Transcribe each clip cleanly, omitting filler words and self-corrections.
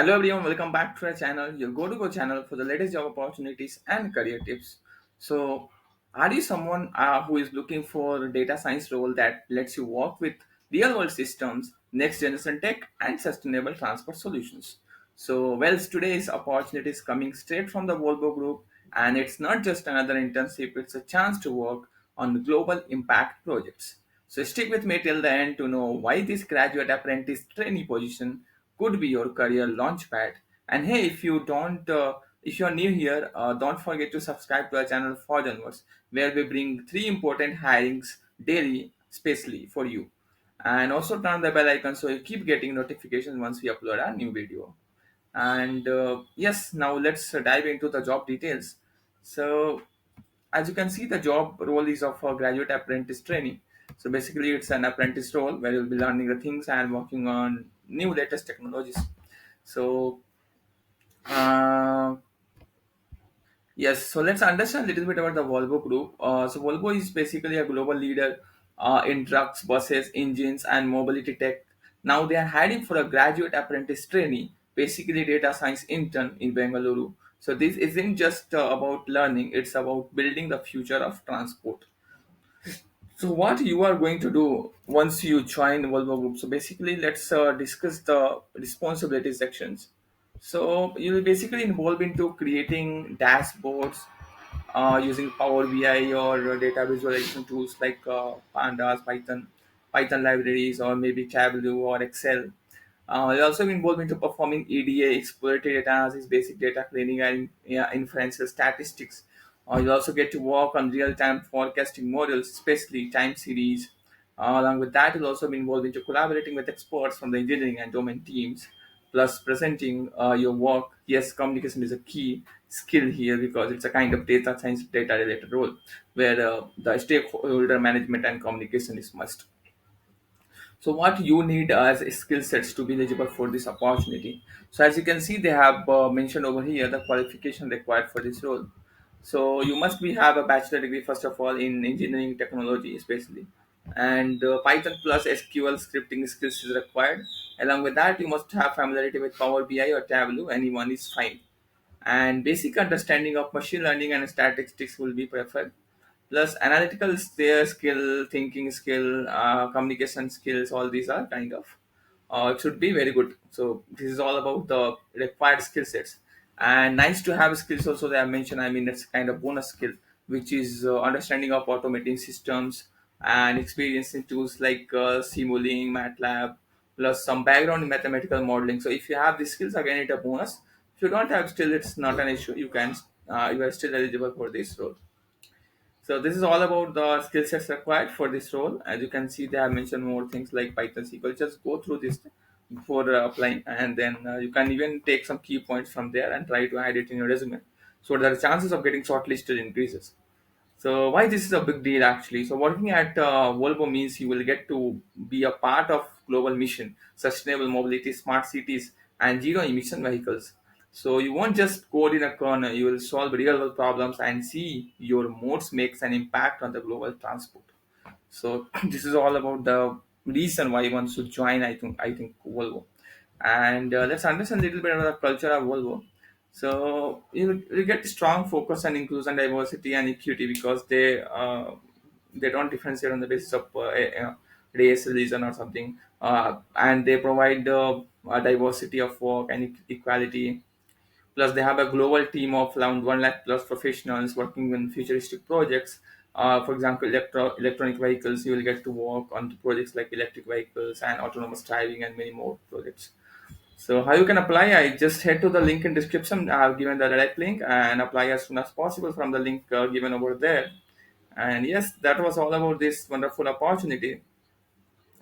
Hello everyone, welcome back to our channel, your go-to-go channel for the latest job opportunities and career tips. So, are you someone who is looking for a data science role that lets you work with real-world systems, next-generation tech, and sustainable transport solutions? So, well, today's opportunity is coming straight from the Volvo Group, and it's not just another internship; it's a chance to work on global impact projects. So, stick with me till the end to know why this graduate apprentice trainee position could be your career launchpad. And hey, if you're new here, don't forget to subscribe to our channel for onwards, where we bring three important hirings daily, specially for you. And also turn the bell icon so you keep getting notifications once we upload a new video. And yes, now let's dive into the job details. So, as you can see, the job role is of a graduate apprentice trainee. So basically, it's an apprentice role where you'll be learning the things and working on new latest technologies. So uh, yes, so let's understand a little bit about the Volvo Group. So Volvo is basically a global leader in trucks, buses, engines, and mobility tech. Now they are hiring for a graduate apprentice trainee, basically data science intern in Bangalore. So this isn't just about learning; it's about building the future of transport. So what you are going to do once you join Volvo Group? So basically, let's discuss the responsibility sections. So you'll basically involve into creating dashboards using Power BI or data visualization tools like Pandas, Python libraries, or maybe Tableau or Excel. You're also involved into performing EDA, exploratory data analysis, basic data cleaning, and yeah, inferential statistics. You also get to work on real-time forecasting models, especially time series. Along with that, you'll also be involved into collaborating with experts from the engineering and domain teams, plus presenting your work. Yes, communication is a key skill here because it's a kind of data science, data-related role where the stakeholder management and communication is must. So what you need as skill sets to be eligible for this opportunity. So as you can see, they have mentioned over here the qualification required for this role. So you must be have a bachelor degree first of all in engineering technology, especially, and Python plus SQL scripting skills is required. Along with that, you must have familiarity with Power BI or Tableau. Anyone is fine, and basic understanding of machine learning and statistics will be preferred. Plus analytical skill, thinking skill, communication skills, all these are kind of it should be very good. So this is all about the required skill sets, and nice to have skills also they have mentioned. I mean, it's kind of bonus skill, which is understanding of automating systems and experience in tools like Simulink, MATLAB, plus some background in mathematical modeling. So if you have these skills, again, it's a bonus. If you don't have, still it's not an issue. You are still eligible for this role. So this is all about the skill sets required for this role. As you can see, they have mentioned more things like Python, SQL. Just go through this before applying, and then you can even take some key points from there and try to add it in your resume. So the chances of getting shortlisted increases. So why this is a big deal actually? So working at Volvo means you will get to be a part of global mission, sustainable mobility, smart cities, and zero emission vehicles. So you won't just code in a corner; you will solve real world problems and see your modes makes an impact on the global transport. So this is all about the reason why one should join. I think Volvo, and let's understand a little bit about the culture of Volvo. So you get strong focus on inclusion, diversity, and equity because they don't differentiate on the basis of race, religion, or something, and they provide a diversity of work and equality. Plus, they have a global team of around 1 lakh plus professionals working on futuristic projects. For example, electronic vehicles, you will get to work on projects like electric vehicles and autonomous driving and many more projects. So, how you can apply? I just head to the link in description. I have given the direct link and apply as soon as possible from the link given over there. And yes, that was all about this wonderful opportunity.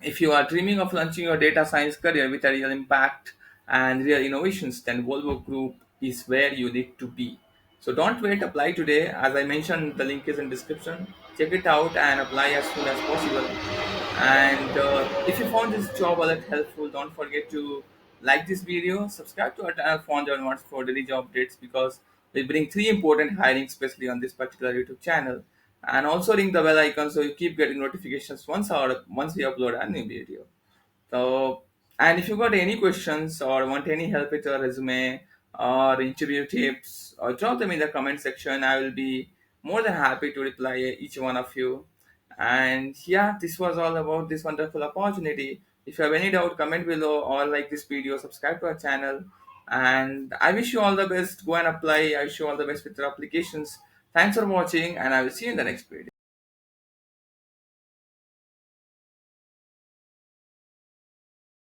If you are dreaming of launching your data science career with a real impact and real innovations, then Volvo Group is where you need to be. So don't wait, apply today. As I mentioned, the link is in description. Check it out and apply as soon as possible. And if you found this job alert helpful, don't forget to like this video, subscribe to our channel for daily job updates because we bring three important hiring, especially on this particular YouTube channel, and also ring the bell icon so you keep getting notifications once we upload a new video. So And if you got any questions or want any help with your resume or interview tips, or drop them in the comment section. I will be more than happy to reply each one of you. And yeah, this was all about this wonderful opportunity. If you have any doubt, comment below or like this video, subscribe to our channel. And I wish you all the best. Go and apply. I wish you all the best with your applications. Thanks for watching, and I will see you in the next video.